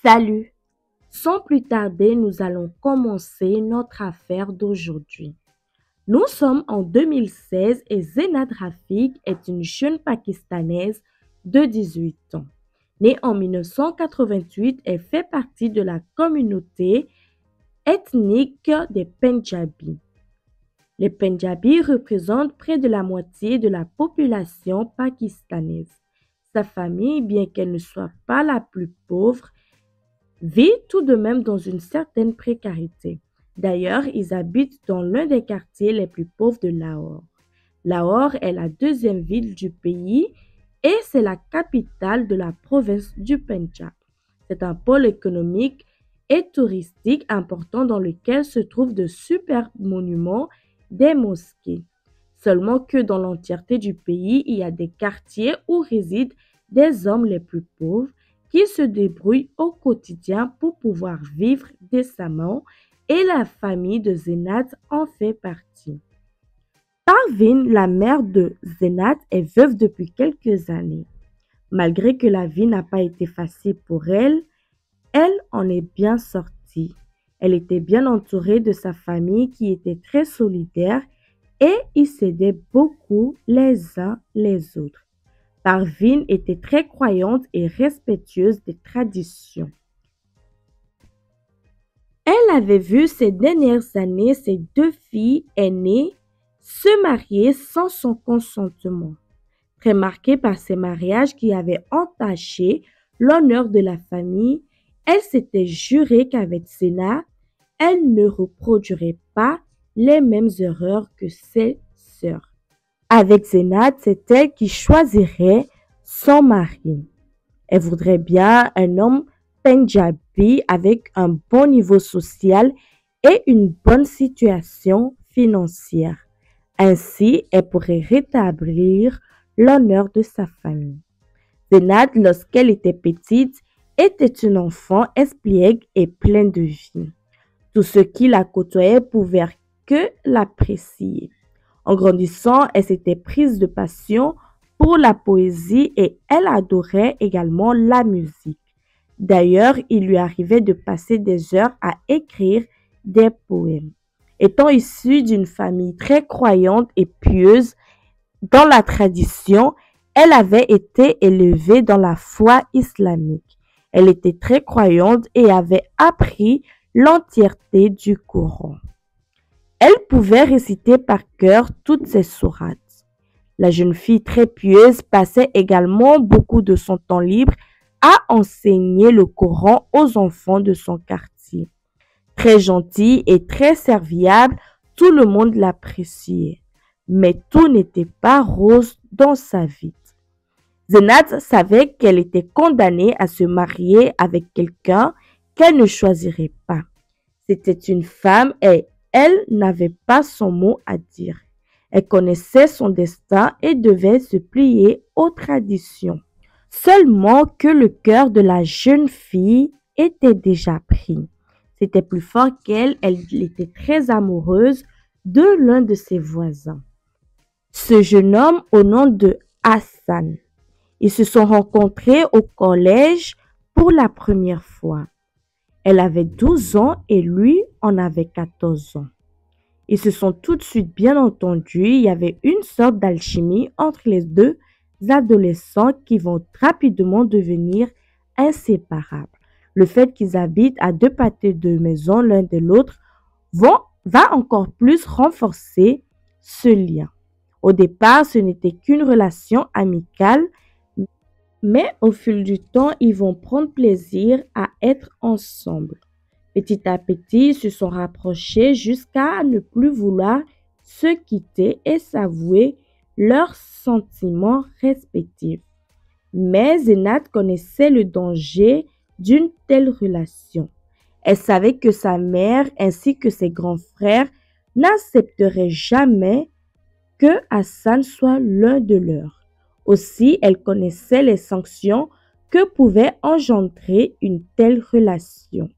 Salut! Sans plus tarder, nous allons commencer notre affaire d'aujourd'hui. Nous sommes en 2016 et Zenat Rafik est une jeune Pakistanaise de 18 ans. Née en 1988, elle fait partie de la communauté ethnique des Pendjabis. Les Pendjabis représentent près de la moitié de la population pakistanaise. Sa famille, bien qu'elle ne soit pas la plus pauvre, vit tout de même dans une certaine précarité. D'ailleurs, ils habitent dans l'un des quartiers les plus pauvres de Lahore. Lahore est la deuxième ville du pays et c'est la capitale de la province du Pendjab. C'est un pôle économique et touristique important dans lequel se trouvent de superbes monuments, des mosquées. Seulement que dans l'entièreté du pays, il y a des quartiers où résident des hommes les plus pauvres qui se débrouillent au quotidien pour pouvoir vivre décemment et la famille de Zenat en fait partie. Parvin, la mère de Zenat, est veuve depuis quelques années. Malgré que la vie n'a pas été facile pour elle, elle en est bien sortie. Elle était bien entourée de sa famille qui était très solidaire et ils s'aidaient beaucoup les uns les autres. Parvin était très croyante et respectueuse des traditions. Elle avait vu ces dernières années ses deux filles aînées se marier sans son consentement. Très marquée par ces mariages qui avaient entaché l'honneur de la famille, elle s'était jurée qu'avec Sena, elle ne reproduirait pas les mêmes erreurs que ses sœurs. Avec Zenat, c'est elle qui choisirait son mari. Elle voudrait bien un homme Pendjabi avec un bon niveau social et une bonne situation financière. Ainsi, elle pourrait rétablir l'honneur de sa famille. Zenat, lorsqu'elle était petite, était une enfant espiègle et pleine de vie. Tous ceux qui la côtoyaient pouvaient que l'apprécier. En grandissant, elle s'était prise de passion pour la poésie et elle adorait également la musique. D'ailleurs, il lui arrivait de passer des heures à écrire des poèmes. Étant issue d'une famille très croyante et pieuse dans la tradition, elle avait été élevée dans la foi islamique. Elle était très croyante et avait appris l'entièreté du Coran. Elle pouvait réciter par cœur toutes ses sourates. La jeune fille très pieuse passait également beaucoup de son temps libre à enseigner le Coran aux enfants de son quartier. Très gentille et très serviable, tout le monde l'appréciait. Mais tout n'était pas rose dans sa vie. Zenat savait qu'elle était condamnée à se marier avec quelqu'un qu'elle ne choisirait pas. C'était une femme et elle n'avait pas son mot à dire. Elle connaissait son destin et devait se plier aux traditions. Seulement que le cœur de la jeune fille était déjà pris. C'était plus fort qu'elle, elle était très amoureuse de l'un de ses voisins. Ce jeune homme au nom de Hassan. Ils se sont rencontrés au collège pour la première fois. Elle avait 12 ans et lui en avait 14 ans. Ils se sont tout de suite bien entendus. Il y avait une sorte d'alchimie entre les deux adolescents qui vont rapidement devenir inséparables. Le fait qu'ils habitent à deux pâtés de maison l'un de l'autre va encore plus renforcer ce lien. Au départ, ce n'était qu'une relation amicale, mais au fil du temps, ils vont prendre plaisir à être ensemble. Petit à petit, ils se sont rapprochés jusqu'à ne plus vouloir se quitter et s'avouer leurs sentiments respectifs. Mais Zenat connaissait le danger d'une telle relation. Elle savait que sa mère ainsi que ses grands frères n'accepteraient jamais que Hassan soit l'un de leurs. Aussi, elle connaissait les sanctions que pouvait engendrer une telle relation.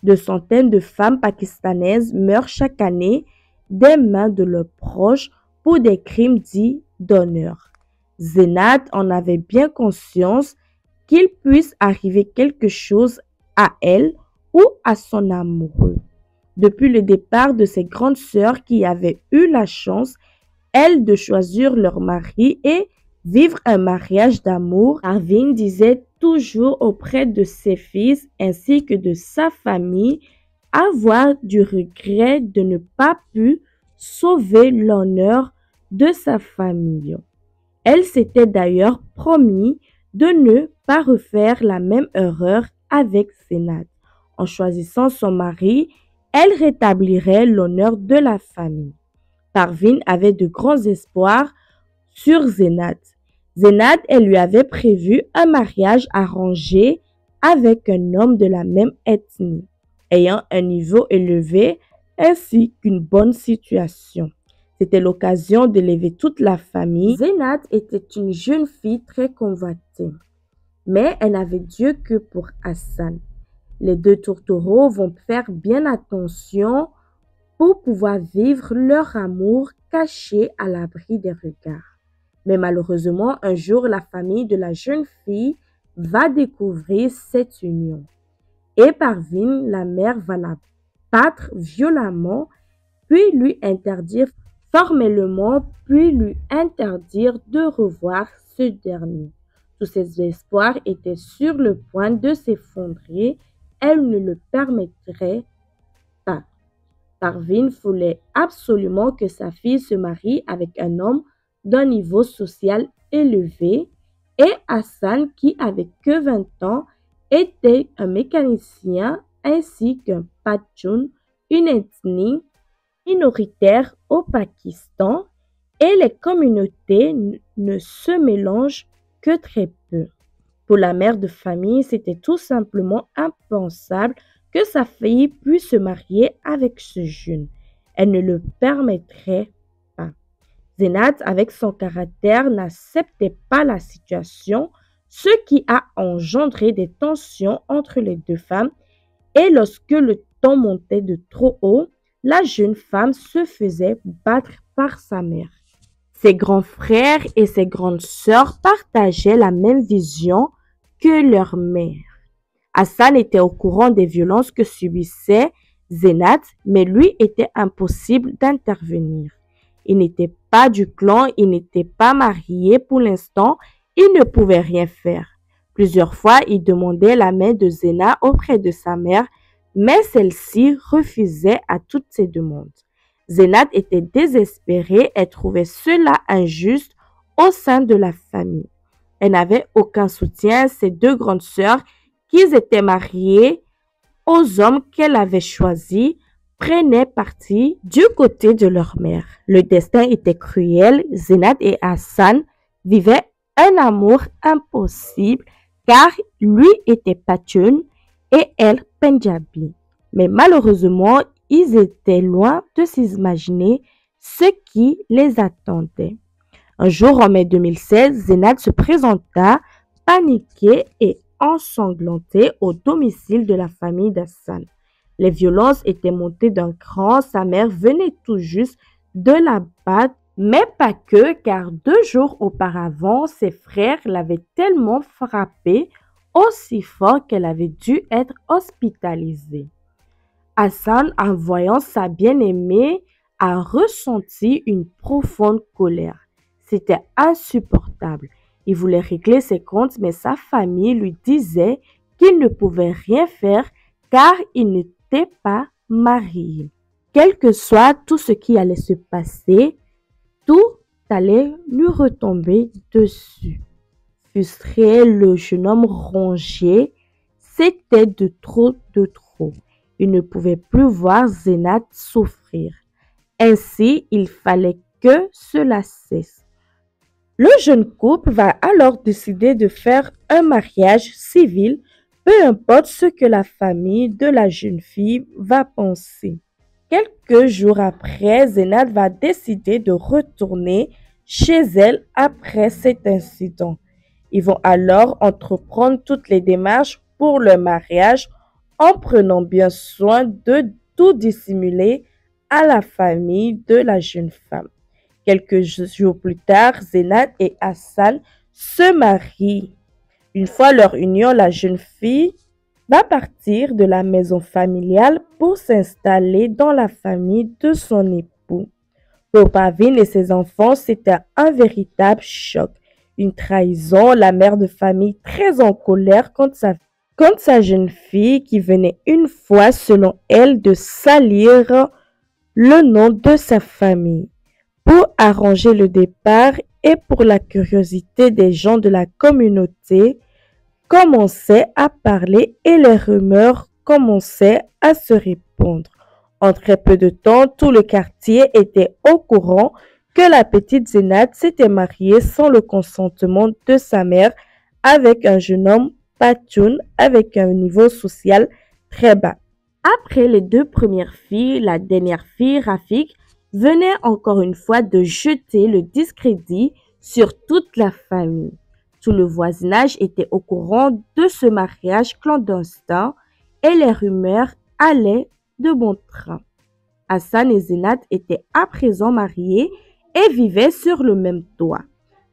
De centaines de femmes pakistanaises meurent chaque année des mains de leurs proches pour des crimes dits d'honneur. Zenat en avait bien conscience qu'il puisse arriver quelque chose à elle ou à son amoureux. Depuis le départ de ses grandes sœurs qui avaient eu la chance, elles, de choisir leur mari et vivre un mariage d'amour, Parveen disait toujours auprès de ses fils ainsi que de sa famille avoir du regret de ne pas pu sauver l'honneur de sa famille. Elle s'était d'ailleurs promis de ne pas refaire la même erreur avec Zeenat. En choisissant son mari, elle rétablirait l'honneur de la famille. Parveen avait de grands espoirs sur Zeenat. Zeenat, elle lui avait prévu un mariage arrangé avec un homme de la même ethnie, ayant un niveau élevé ainsi qu'une bonne situation. C'était l'occasion d'élever toute la famille. Zeenat était une jeune fille très convoitée, mais elle n'avait Dieu que pour Hassan. Les deux tourtereaux vont faire bien attention pour pouvoir vivre leur amour caché à l'abri des regards. Mais malheureusement, un jour, la famille de la jeune fille va découvrir cette union. Et Parveen, la mère, va la battre violemment, puis lui interdire formellement, puis lui interdire de revoir ce dernier. Tous ses espoirs étaient sur le point de s'effondrer. Elle ne le permettrait pas. Parveen voulait absolument que sa fille se marie avec un homme d'un niveau social élevé et Hassan, qui avait que 20 ans, était un mécanicien ainsi qu'un Pashtun, une ethnie minoritaire au Pakistan, et les communautés ne se mélangent que très peu. Pour la mère de famille, c'était tout simplement impensable que sa fille puisse se marier avec ce jeune. Elle ne le permettrait pas. Zeenat, avec son caractère, n'acceptait pas la situation, ce qui a engendré des tensions entre les deux femmes. Et lorsque le ton montait de trop haut, la jeune femme se faisait battre par sa mère. Ses grands frères et ses grandes sœurs partageaient la même vision que leur mère. Hassan était au courant des violences que subissait Zeenat, mais lui était impossible d'intervenir. Il n'était pas du clan, il n'était pas marié pour l'instant, il ne pouvait rien faire. Plusieurs fois, il demandait la main de Zeenat auprès de sa mère, mais celle-ci refusait à toutes ses demandes. Zeenat était désespérée et trouvait cela injuste au sein de la famille. Elle n'avait aucun soutien. Ses deux grandes sœurs, qui étaient mariées aux hommes qu'elle avait choisis, prenaient parti du côté de leur mère. Le destin était cruel. Zeenat et Hassan vivaient un amour impossible car lui était Pashtun et elle Pendjabi. Mais malheureusement, ils étaient loin de s'imaginer ce qui les attendait. Un jour, en mai 2016, Zeenat se présenta paniquée et ensanglantée au domicile de la famille d'Hassan. Les violences étaient montées d'un cran. Sa mère venait tout juste de la battre, mais pas que, car 2 jours auparavant, ses frères l'avaient tellement frappée aussi fort qu'elle avait dû être hospitalisée. Hassan, en voyant sa bien-aimée, a ressenti une profonde colère. C'était insupportable. Il voulait régler ses comptes, mais sa famille lui disait qu'il ne pouvait rien faire car il n'était pas marié. Quel que soit tout ce qui allait se passer, tout allait lui retomber dessus. Frustré, le jeune homme rongeait. C'était de trop, de trop. Il ne pouvait plus voir Zeenat souffrir. Ainsi, il fallait que cela cesse. Le jeune couple va alors décider de faire un mariage civil, peu importe ce que la famille de la jeune fille va penser. Quelques jours après, Zeenat va décider de retourner chez elle après cet incident. Ils vont alors entreprendre toutes les démarches pour le mariage en prenant bien soin de tout dissimuler à la famille de la jeune femme. Quelques jours plus tard, Zeenat et Hassan se marient. Une fois leur union, la jeune fille va partir de la maison familiale pour s'installer dans la famille de son époux. Pour Parvin et ses enfants, c'était un véritable choc, une trahison, la mère de famille très en colère contre sa jeune fille qui venait une fois, selon elle, de salir le nom de sa famille. Pour arranger le départ et pour la curiosité des gens de la communauté, commençaient à parler et les rumeurs commençaient à se répandre. En très peu de temps, tout le quartier était au courant que la petite Zénat s'était mariée sans le consentement de sa mère avec un jeune homme patoun avec un niveau social très bas. Après les deux premières filles, la dernière fille, Rafik, venait encore une fois de jeter le discrédit sur toute la famille. Tout le voisinage était au courant de ce mariage clandestin et les rumeurs allaient de bon train. Hassan et Zénat étaient à présent mariés et vivaient sur le même toit.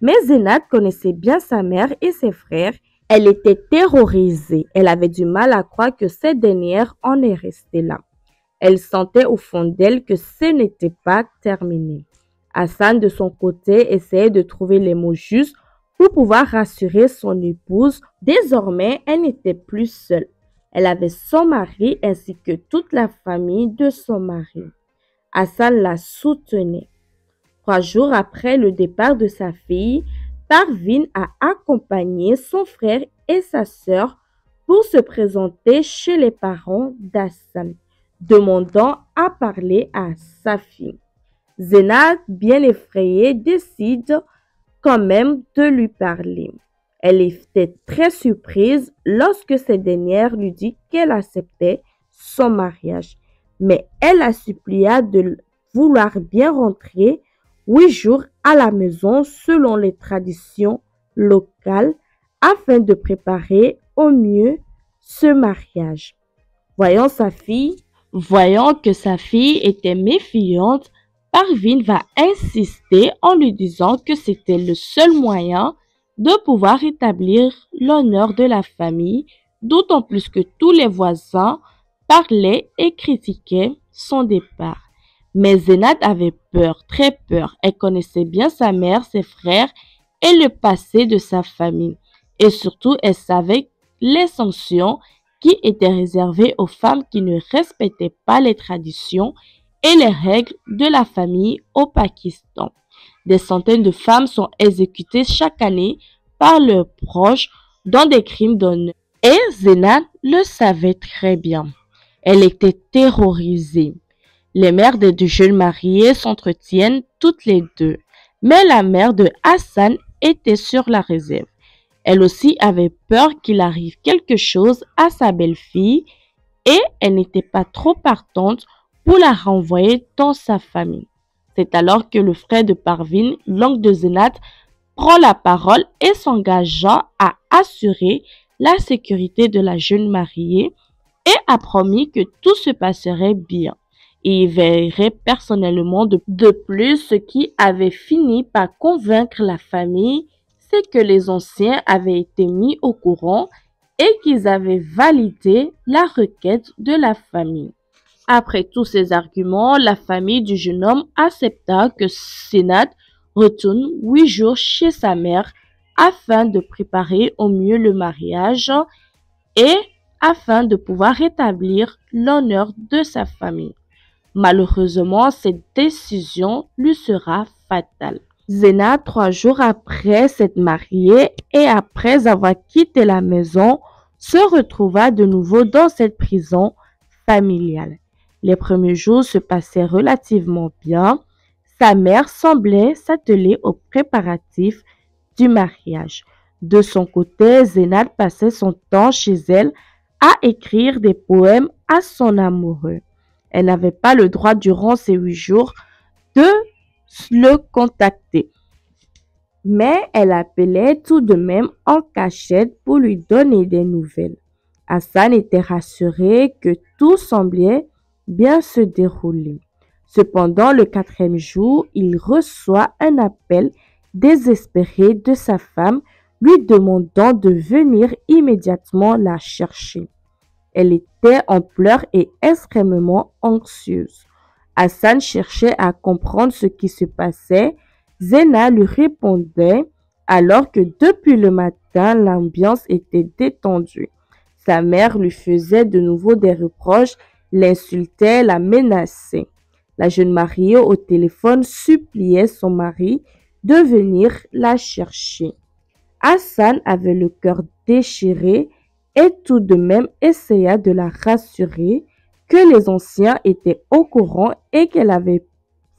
Mais Zénat connaissait bien sa mère et ses frères. Elle était terrorisée. Elle avait du mal à croire que cette dernière en est restée là. Elle sentait au fond d'elle que ce n'était pas terminé. Hassan, de son côté, essayait de trouver les mots justes pour pouvoir rassurer son épouse. Désormais, elle n'était plus seule. Elle avait son mari ainsi que toute la famille de son mari. Hassan la soutenait. 3 jours après le départ de sa fille, Parvin a accompagné son frère et sa sœur pour se présenter chez les parents d'Hassan, demandant à parler à sa fille. Zénat, bien effrayée, décide quand même de lui parler. Elle était très surprise lorsque cette dernière lui dit qu'elle acceptait son mariage, mais elle la supplia de vouloir bien rentrer 8 jours à la maison selon les traditions locales afin de préparer au mieux ce mariage. Voyant que sa fille était méfiante, Parvin va insister en lui disant que c'était le seul moyen de pouvoir établir l'honneur de la famille, d'autant plus que tous les voisins parlaient et critiquaient son départ. Mais Zénat avait peur, très peur. Elle connaissait bien sa mère, ses frères et le passé de sa famille. Et surtout, elle savait les sanctions qui étaient réservées aux femmes qui ne respectaient pas les traditions et les règles de la famille au Pakistan. Des centaines de femmes sont exécutées chaque année par leurs proches dans des crimes d'honneur. Et Zénat le savait très bien. Elle était terrorisée. Les mères des deux jeunes mariés s'entretiennent toutes les deux, mais la mère de Hassan était sur la réserve. Elle aussi avait peur qu'il arrive quelque chose à sa belle-fille et elle n'était pas trop partante pour la renvoyer dans sa famille. C'est alors que le frère de Parvin, l'oncle de Zénat, prend la parole et s'engagea à assurer la sécurité de la jeune mariée et a promis que tout se passerait bien. Et il veillerait personnellement de plus. Ce qui avait fini par convaincre la famille, c'est que les anciens avaient été mis au courant et qu'ils avaient validé la requête de la famille. Après tous ces arguments, la famille du jeune homme accepta que Zénat retourne 8 jours chez sa mère afin de préparer au mieux le mariage et afin de pouvoir rétablir l'honneur de sa famille. Malheureusement, cette décision lui sera fatale. Zénat, 3 jours après s'être mariée et après avoir quitté la maison, se retrouva de nouveau dans cette prison familiale. Les premiers jours se passaient relativement bien. Sa mère semblait s'atteler aux préparatifs du mariage. De son côté, Zénat passait son temps chez elle à écrire des poèmes à son amoureux. Elle n'avait pas le droit durant ces 8 jours de le contacter. Mais elle appelait tout de même en cachette pour lui donner des nouvelles. Hassan était rassuré que tout semblait bien se dérouler. Cependant, le 4e jour, il reçoit un appel désespéré de sa femme lui demandant de venir immédiatement la chercher. Elle était en pleurs et extrêmement anxieuse. Hassan cherchait à comprendre ce qui se passait. Zena lui répondait alors que depuis le matin, l'ambiance était détendue. Sa mère lui faisait de nouveau des reproches, l'insultait, la menaçait. La jeune mariée au téléphone suppliait son mari de venir la chercher. Hassan avait le cœur déchiré et tout de même essaya de la rassurer que les anciens étaient au courant et qu'elle avait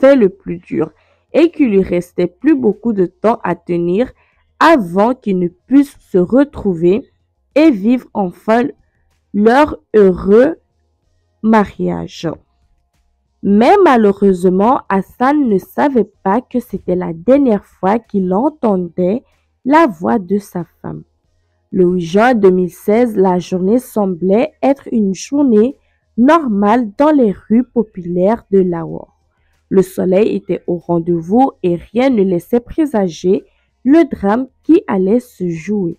fait le plus dur et qu'il lui restait plus beaucoup de temps à tenir avant qu'ils ne puissent se retrouver et vivre enfin leur heureux mariage. Mais malheureusement, Hassan ne savait pas que c'était la dernière fois qu'il entendait la voix de sa femme. Le 8 juin 2016, la journée semblait être une journée normale dans les rues populaires de Lahore. Le soleil était au rendez-vous et rien ne laissait présager le drame qui allait se jouer.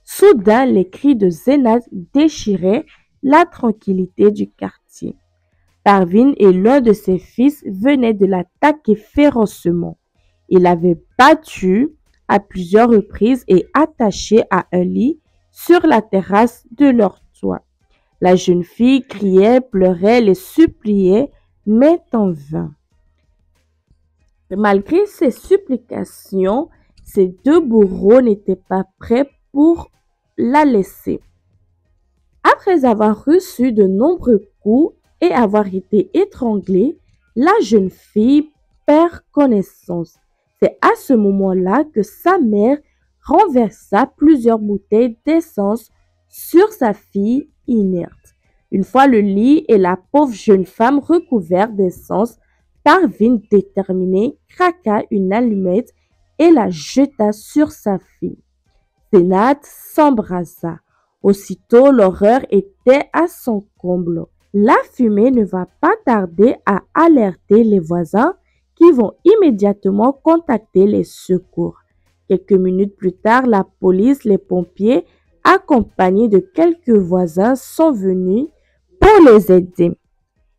Soudain, les cris de Zena déchiraient la tranquillité du quartier. Parvin et l'un de ses fils venaient de l'attaquer férocement. Il l'avait battu à plusieurs reprises et attaché à un lit sur la terrasse de leur toit. La jeune fille criait, pleurait, les suppliait, mais en vain. Malgré ces supplications, ces deux bourreaux n'étaient pas prêts pour la laisser. Après avoir reçu de nombreux coups et avoir été étranglée, la jeune fille perd connaissance. C'est à ce moment-là que sa mère renversa plusieurs bouteilles d'essence sur sa fille inerte. Une fois le lit et la pauvre jeune femme recouverts d'essence, Parvin, déterminée, craqua une allumette et la jeta sur sa fille. Zena s'embrasa. Aussitôt, l'horreur était à son comble. La fumée ne va pas tarder à alerter les voisins qui vont immédiatement contacter les secours. Quelques minutes plus tard, la police, les pompiers, accompagnés de quelques voisins, sont venus pour les aider.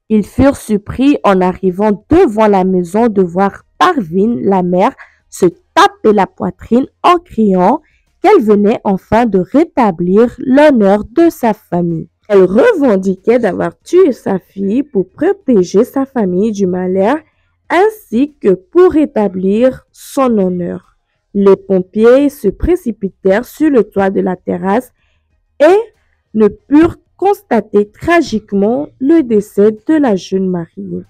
Ils furent surpris en arrivant devant la maison de voir Parvin, la mère, se taper la poitrine en criant qu'elle venait enfin de rétablir l'honneur de sa famille. Elle revendiquait d'avoir tué sa fille pour protéger sa famille du malheur ainsi que pour rétablir son honneur. Les pompiers se précipitèrent sur le toit de la terrasse et ne purent constater tragiquement le décès de la jeune mariée.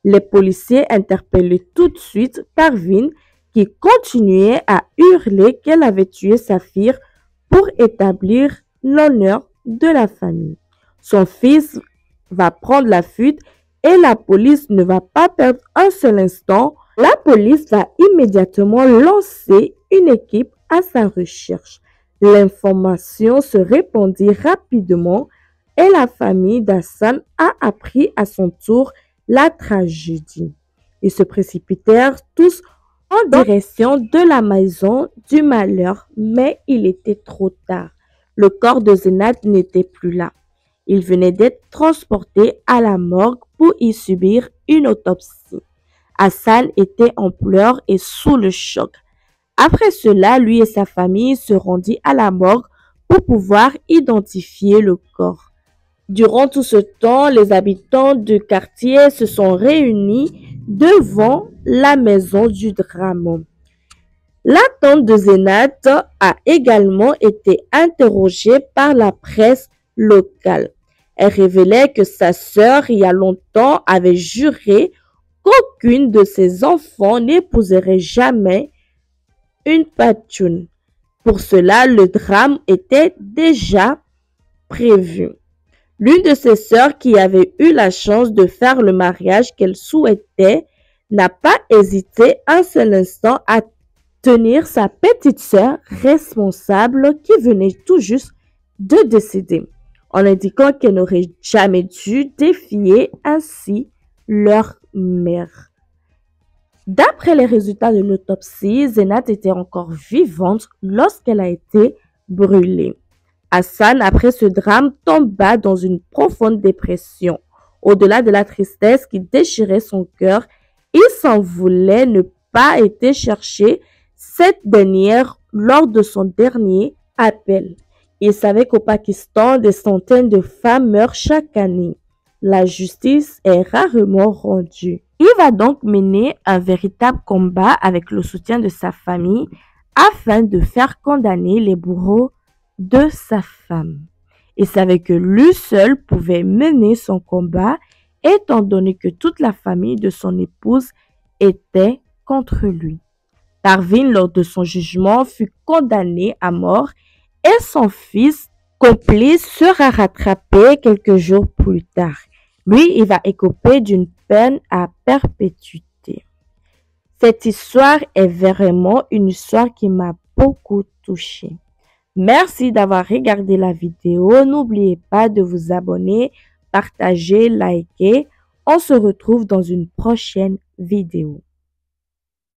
Les policiers interpellaient tout de suite Parvin qui continuait à hurler qu'elle avait tué sa fille pour établir l'honneur de la famille. Son fils va prendre la fuite et la police ne va pas perdre un seul instant. La police va immédiatement lancer une équipe à sa recherche. L'information se répandit rapidement et la famille d'Hassan a appris à son tour la tragédie. Ils se précipitèrent tous en direction de la maison du malheur, mais il était trop tard. Le corps de Zena n'était plus là. Il venait d'être transporté à la morgue pour y subir une autopsie. Hassan était en pleurs et sous le choc. Après cela, lui et sa famille se rendirent à la morgue pour pouvoir identifier le corps. Durant tout ce temps, les habitants du quartier se sont réunis devant la maison du drame. La tante de Zena a également été interrogée par la presse locale. Elle révélait que sa sœur, il y a longtemps, avait juré qu'aucune de ses enfants n'épouserait jamais une patoune. Pour cela, le drame était déjà prévu. L'une de ses sœurs qui avait eu la chance de faire le mariage qu'elle souhaitait n'a pas hésité un seul instant à tenir sa petite sœur responsable qui venait tout juste de décéder, en indiquant qu'elle n'aurait jamais dû défier ainsi leur mère. D'après les résultats de l'autopsie, Zena était encore vivante lorsqu'elle a été brûlée. Hassan, après ce drame, tomba dans une profonde dépression. Au-delà de la tristesse qui déchirait son cœur, il s'en voulait ne pas été chercher cette dernière lors de son dernier appel. Il savait qu'au Pakistan, des centaines de femmes meurent chaque année. La justice est rarement rendue. Il va donc mener un véritable combat avec le soutien de sa famille afin de faire condamner les bourreaux de sa femme. Il savait que lui seul pouvait mener son combat étant donné que toute la famille de son épouse était contre lui. Parveen, lors de son jugement, fut condamné à mort et son fils complice sera rattrapé quelques jours plus tard. Lui, il va écoper d'une peine à perpétuité. Cette histoire est vraiment une histoire qui m'a beaucoup touchée. Merci d'avoir regardé la vidéo. N'oubliez pas de vous abonner, partager, liker. On se retrouve dans une prochaine vidéo.